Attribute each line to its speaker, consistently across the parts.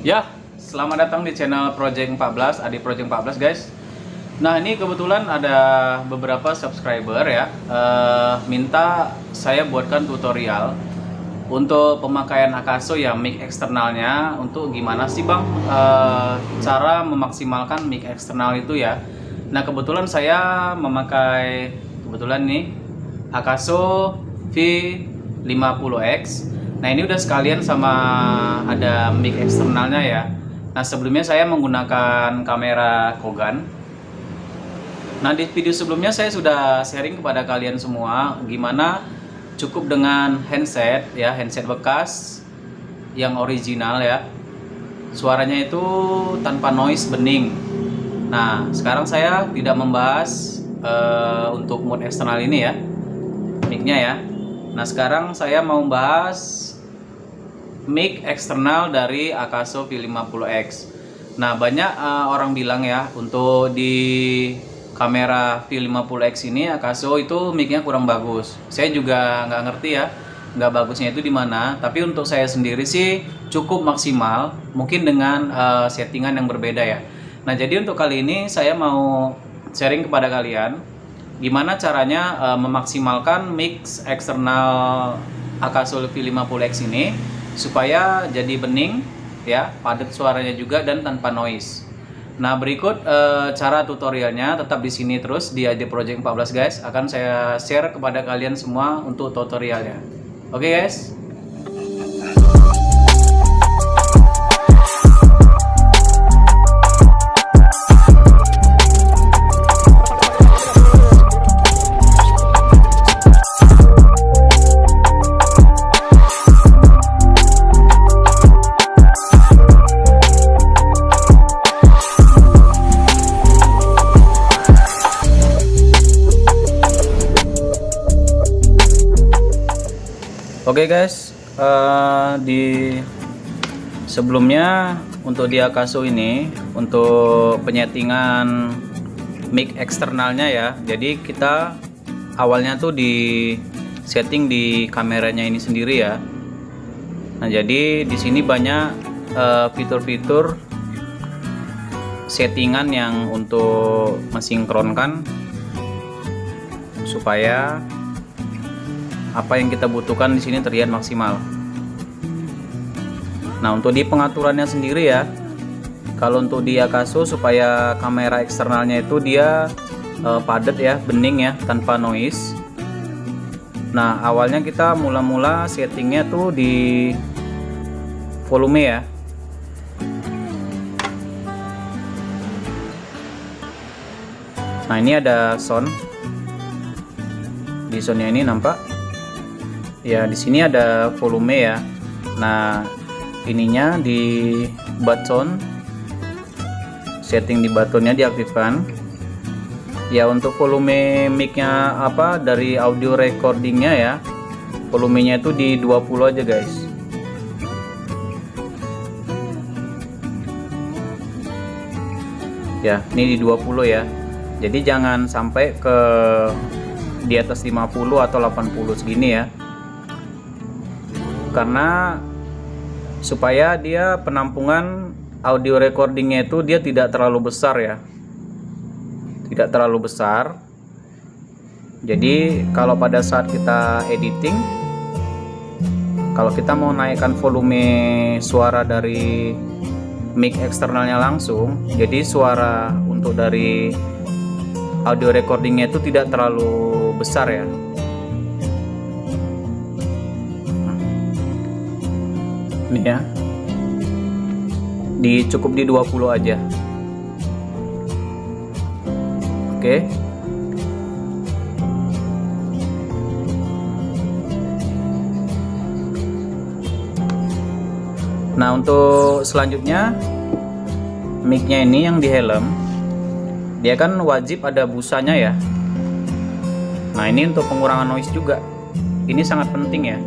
Speaker 1: Ya, selamat datang di channel Project 14, Adi Project 14 guys. Nah, ini kebetulan ada beberapa subscriber ya, minta saya buatkan tutorial untuk pemakaian Akaso ya, mic eksternalnya. Untuk gimana sih Bang, cara memaksimalkan mic eksternal itu ya. Nah, kebetulan saya memakai, kebetulan nih, Akaso V50X. Nah, ini udah sekalian sama ada mic eksternalnya ya. Nah, sebelumnya saya menggunakan kamera Kogan. Nah, di video sebelumnya saya sudah sharing kepada kalian semua gimana cukup dengan handset ya, handset bekas yang original ya. Suaranya itu tanpa noise, bening. Nah, sekarang saya tidak membahas untuk mode eksternal ini ya, mic-nya ya. Nah, sekarang saya mau bahas mic eksternal dari Akaso V50X. Nah, banyak orang bilang ya, untuk di kamera V50X ini Akaso itu mic-nya kurang bagus. Saya juga nggak ngerti ya, nggak bagusnya itu di mana. Tapi untuk saya sendiri sih cukup maksimal, mungkin dengan settingan yang berbeda ya. Nah, jadi untuk kali ini saya mau sharing kepada kalian gimana caranya memaksimalkan mix eksternal Akaso V50X ini supaya jadi bening ya, padat suaranya juga dan tanpa noise. Nah, berikut cara tutorialnya, tetap di sini terus di AD Project 14 guys. Akan saya share kepada kalian semua untuk tutorialnya. Oke guys. Oke guys, di sebelumnya untuk di Akaso ini untuk penyetingan mic eksternalnya ya. Jadi kita awalnya tuh di setting di kameranya ini sendiri ya. Nah, jadi di sini banyak fitur-fitur settingan yang untuk mensinkronkan supaya apa yang kita butuhkan di sini terlihat maksimal. Nah, untuk di pengaturannya sendiri ya, kalau untuk di Akaso supaya kamera eksternalnya itu dia padat ya, bening ya, tanpa noise. Nah, awalnya kita mula-mula settingnya tuh di volume ya. Nah, ini ada sound. Di soundnya ini nampak ya, di sini ada volume ya. Nah, ininya di button, setting di buttonnya diaktifkan ya. Untuk volume mic-nya apa dari audio recordingnya ya, volumenya itu di 20 aja guys. Ya, ini di 20 ya. Jadi jangan sampai ke di atas 50 atau 80 segini ya, karena supaya dia penampungan audio recordingnya itu dia tidak terlalu besar ya, tidak terlalu besar. Jadi kalau pada saat kita editing, kalau kita mau naikkan volume suara dari mic eksternalnya langsung, jadi suara untuk dari audio recordingnya itu tidak terlalu besar ya. Ini ya, cukup di 20 aja. Oke. Nah, untuk selanjutnya mic-nya ini yang di helm, dia kan wajib ada busanya ya. Nah, ini untuk pengurangan noise juga. Ini sangat penting ya,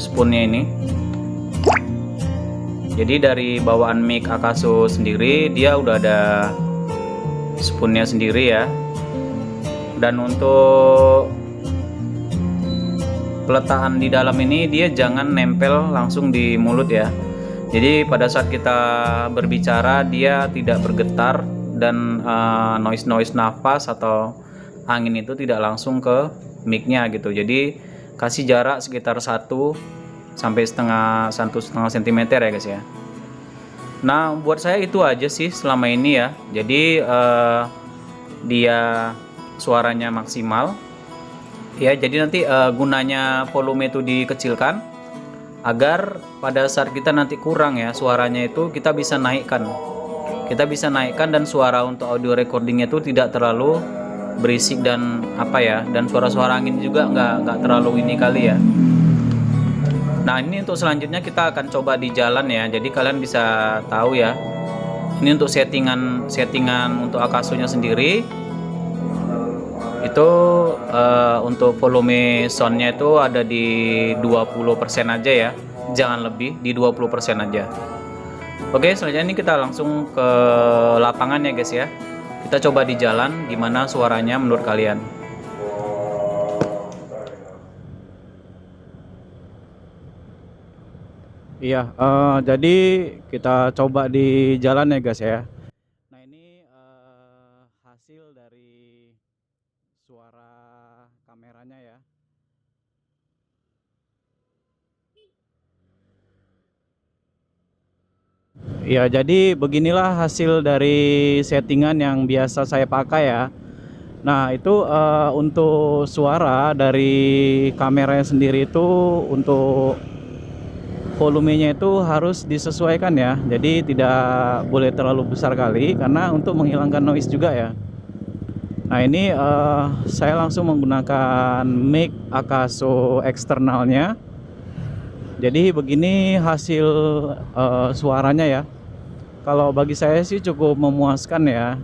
Speaker 1: spoonnya ini. Jadi dari bawaan mic Akaso sendiri dia udah ada spoonnya sendiri ya. Dan untuk peletakan di dalam ini dia jangan nempel langsung di mulut ya. Jadi pada saat kita berbicara dia tidak bergetar, dan noise nafas atau angin itu tidak langsung ke mic-nya gitu. Jadi kasih jarak sekitar 1 sampai 1,5 cm ya guys ya. Nah buat saya itu aja sih selama ini ya. Jadi dia suaranya maksimal ya. Jadi nanti gunanya volume itu dikecilkan agar pada saat kita nanti kurang ya suaranya itu kita bisa naikkan. Dan suara untuk audio recordingnya itu tidak terlalu berisik dan dan suara-suara angin juga nggak terlalu ini kali ya. Nah ini untuk selanjutnya kita akan coba di jalan ya, jadi kalian bisa tahu ya. Ini untuk settingan untuk Akaso-nya sendiri itu untuk volume soundnya itu ada di 20% aja ya, jangan lebih, di 20% aja. Oke, selanjutnya ini kita langsung ke lapangan ya guys ya. Kita coba di jalan gimana suaranya menurut kalian. Iya, jadi kita coba di jalan ya guys ya. Nah ini hasil dari suara kameranya ya. Ya, jadi beginilah hasil dari settingan yang biasa saya pakai ya. Nah, itu untuk suara dari kameranya sendiri itu untuk volumenya itu harus disesuaikan ya. Jadi tidak boleh terlalu besar kali karena untuk menghilangkan noise juga ya. Nah, ini saya langsung menggunakan mic Akaso eksternalnya. Jadi begini hasil suaranya ya. Kalau bagi saya sih cukup memuaskan ya,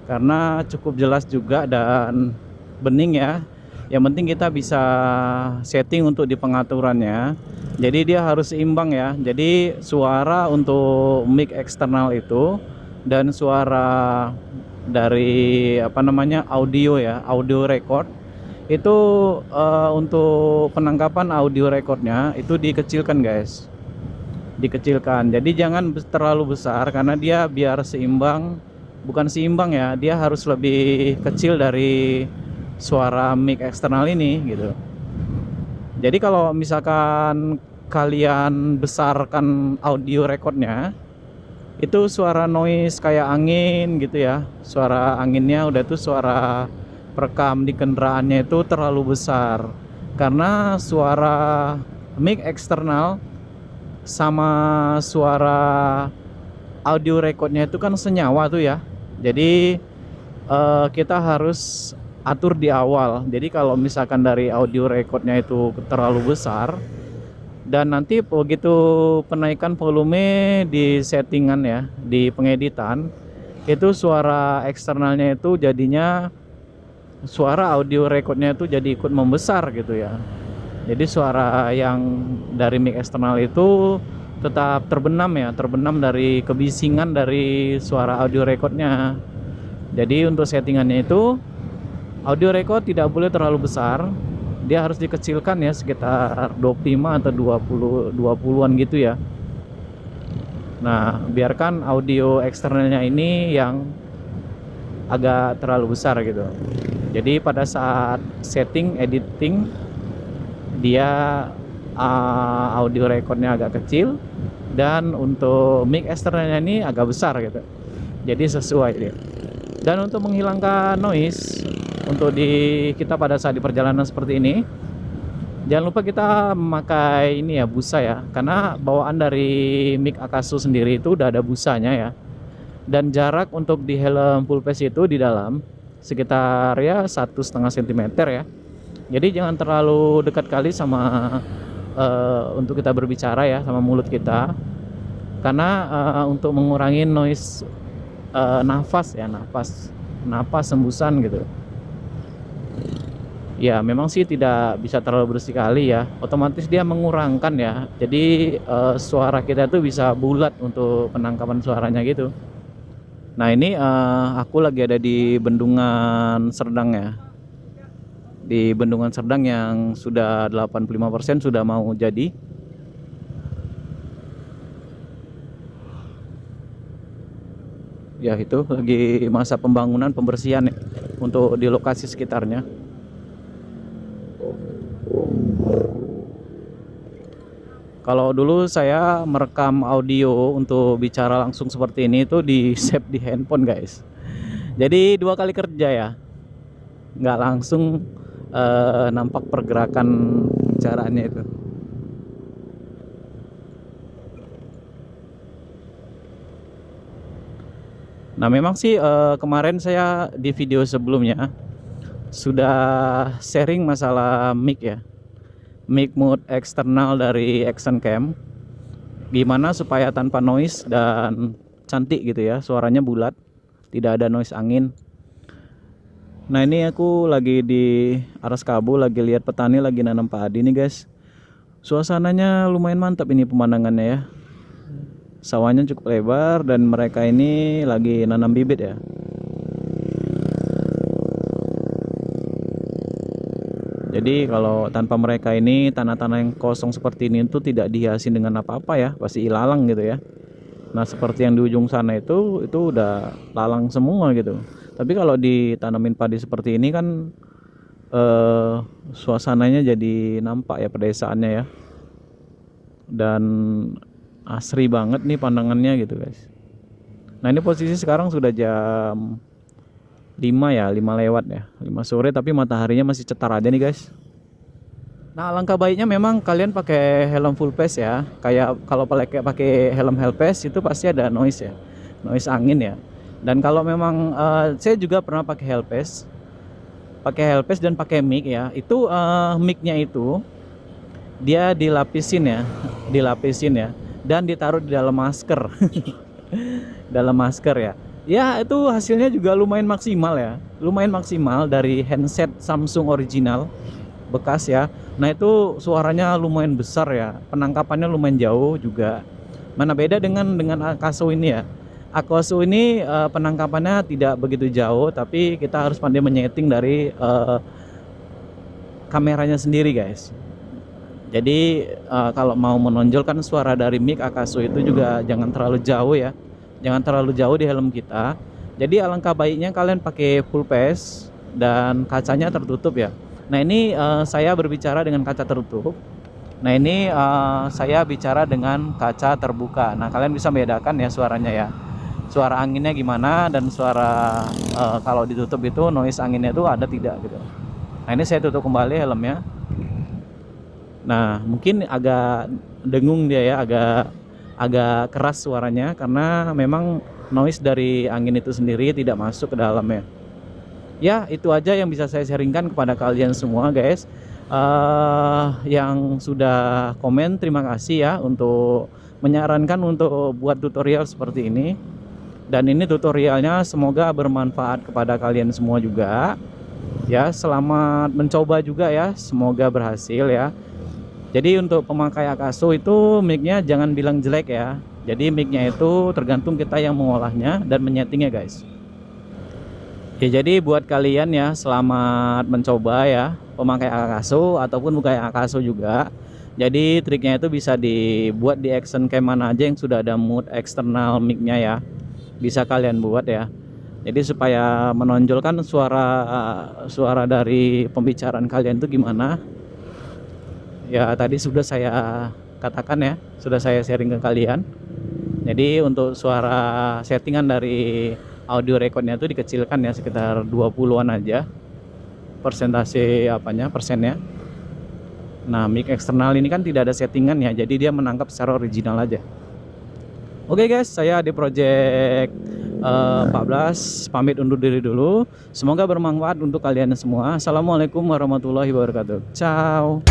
Speaker 1: karena cukup jelas juga dan bening ya. Yang penting kita bisa setting untuk di pengaturannya. Jadi dia harus seimbang ya. Jadi suara untuk mic eksternal itu dan suara dari audio ya, audio record itu untuk penangkapan audio recordnya itu dikecilkan guys, dikecilkan. Jadi jangan terlalu besar karena dia biar seimbang, bukan seimbang ya, dia harus lebih kecil dari suara mic eksternal ini gitu. Jadi kalau misalkan kalian besarkan audio recordnya, itu suara noise kayak angin gitu ya, suara anginnya udah tuh suara perekam di kendaraannya itu terlalu besar, karena suara mic eksternal sama suara audio recordnya itu kan senyawa tuh ya. Jadi kita harus atur di awal. Jadi kalau misalkan dari audio recordnya itu terlalu besar, dan nanti begitu penaikan volume di settingan ya, di pengeditan, itu suara eksternalnya itu jadinya, suara audio recordnya itu jadi ikut membesar gitu ya. Jadi suara yang dari mic eksternal itu tetap terbenam ya, terbenam dari kebisingan dari suara audio recordnya. Jadi untuk settingannya itu audio record tidak boleh terlalu besar, dia harus dikecilkan ya, sekitar 25 atau 20-an gitu ya. Nah biarkan audio eksternalnya ini yang agak terlalu besar gitu. Jadi pada saat setting editing dia audio recordnya agak kecil, dan untuk mic eksternalnya ini agak besar gitu. Jadi sesuai dia. Dan untuk menghilangkan noise untuk kita pada saat di perjalanan seperti ini, jangan lupa kita memakai ini ya, busa ya, karena bawaan dari mic Akaso sendiri itu udah ada busanya ya. Dan jarak untuk di helm full face itu di dalam sekitar ya 1,5 cm ya. Jadi jangan terlalu dekat kali sama untuk kita berbicara ya, sama mulut kita, karena untuk mengurangi noise nafas ya, nafas hembusan gitu. Ya memang sih tidak bisa terlalu bersih kali ya, otomatis dia mengurangkan ya. Jadi suara kita tuh bisa bulat untuk penangkapan suaranya gitu. Nah ini aku lagi ada di Bendungan Serdang ya, di Bendungan Serdang yang sudah 85% sudah mau jadi. Ya itu lagi masa pembangunan pembersihan ya, untuk di lokasi sekitarnya. Kalau dulu saya merekam audio untuk bicara langsung seperti ini itu di save di handphone guys. Jadi 2 kali kerja ya, nggak langsung nampak pergerakan bicaranya itu. Nah memang sih kemarin saya di video sebelumnya sudah sharing masalah mic ya, mic mode eksternal dari Action Cam, gimana supaya tanpa noise dan cantik gitu ya, suaranya bulat, tidak ada noise angin. Nah ini aku lagi di Aras Kabu, lagi lihat petani lagi nanam padi nih guys. Suasananya lumayan mantap ini pemandangannya ya. Sawahnya cukup lebar dan mereka ini lagi nanam bibit ya. Jadi kalau tanpa mereka ini, tanah-tanah yang kosong seperti ini itu tidak dihiasi dengan apa-apa ya, pasti ilalang gitu ya. Nah seperti yang di ujung sana itu udah lalang semua gitu. Tapi kalau ditanamin padi seperti ini kan suasananya jadi nampak ya, pedesaannya ya. Dan asri banget nih pandangannya gitu guys. Nah ini posisi sekarang sudah jam 5 ya, 5 lewat ya, 5 sore, tapi mataharinya masih cetar aja nih guys. Nah alangkah baiknya memang kalian pakai helm full face ya. Kayak kalau pakai helm face itu pasti ada noise ya, noise angin ya. Dan kalau memang saya juga pernah pakai helm face dan pakai mic ya. Itu micnya itu dia dilapisin ya, dan ditaruh di dalam masker. Dalam masker ya. Ya itu hasilnya juga lumayan maksimal ya, lumayan maksimal dari handset Samsung original bekas ya. Nah itu suaranya lumayan besar ya, penangkapannya lumayan jauh juga. Mana beda dengan Akaso ini ya. Akaso ini penangkapannya tidak begitu jauh, tapi kita harus pandai menyeting dari kameranya sendiri guys. Jadi kalau mau menonjolkan suara dari mic Akaso itu juga jangan terlalu jauh ya. Jangan terlalu jauh di helm kita. Jadi alangkah baiknya kalian pakai full face dan kacanya tertutup ya. Nah ini saya berbicara dengan kaca tertutup. Nah ini saya bicara dengan kaca terbuka. Nah kalian bisa membedakan ya suaranya ya, suara anginnya gimana, dan suara kalau ditutup itu noise anginnya itu ada tidak gitu. Nah ini saya tutup kembali helmnya. Nah mungkin agak dengung dia ya, agak keras suaranya karena memang noise dari angin itu sendiri tidak masuk ke dalamnya. Ya itu aja yang bisa saya sharingkan kepada kalian semua guys. Yang sudah komen terima kasih ya, untuk menyarankan untuk buat tutorial seperti ini. Dan ini tutorialnya semoga bermanfaat kepada kalian semua juga ya. Selamat mencoba juga ya, semoga berhasil ya. Jadi untuk pemakai Akaso itu micnya jangan bilang jelek ya. Jadi micnya itu tergantung kita yang mengolahnya dan menyetingnya guys. Ya jadi buat kalian ya, selamat mencoba ya, pemakai Akaso ataupun bukan Akaso juga. Jadi triknya itu bisa dibuat di Action Cam mana aja yang sudah ada mode eksternal micnya ya. Bisa kalian buat ya. Jadi supaya menonjolkan suara dari pembicaraan kalian itu gimana. Ya tadi sudah saya katakan ya, sudah saya sharing ke kalian. Jadi untuk suara settingan dari audio recordnya itu dikecilkan ya, sekitar 20-an aja persennya. Nah mic eksternal ini kan tidak ada settingan ya, jadi dia menangkap secara original aja. Oke guys, saya di project 14 pamit undur diri dulu. Semoga bermanfaat untuk kalian semua. Assalamualaikum warahmatullahi wabarakatuh. Ciao.